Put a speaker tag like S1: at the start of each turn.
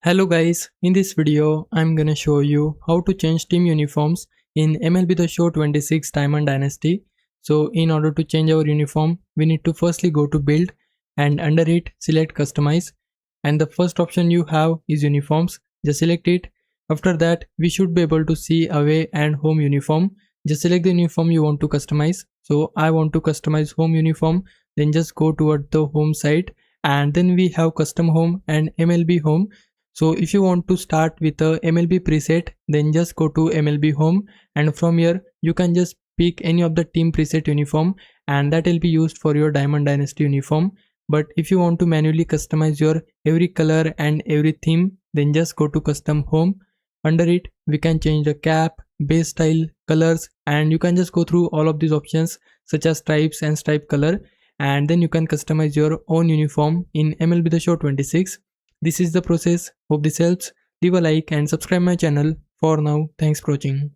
S1: Hello guys, in this video I'm gonna show you how to change team uniforms in MLB The Show 26 Diamond Dynasty. So in order to change our uniform, we need to firstly go to build and under it select customize, and the first option you have is uniforms. Just select it. After that we should be able to see away and home uniform. Just select the uniform you want to customize. So I want to customize home uniform, then just go toward the home side, and then we have custom home and MLB home. So if you want to start with a MLB preset, then just go to MLB home, and from here you can just pick any of the team preset uniform, and that will be used for your Diamond Dynasty uniform. But if you want to manually customize your every color and every theme, then just go to custom home. Under it we can change the cap, base style, colors, and you can just go through all of these options such as stripes and stripe color, and then you can customize your own uniform in MLB The Show 26. This is the process. Hope this helps. Leave a like and subscribe my channel. For now, thanks for watching.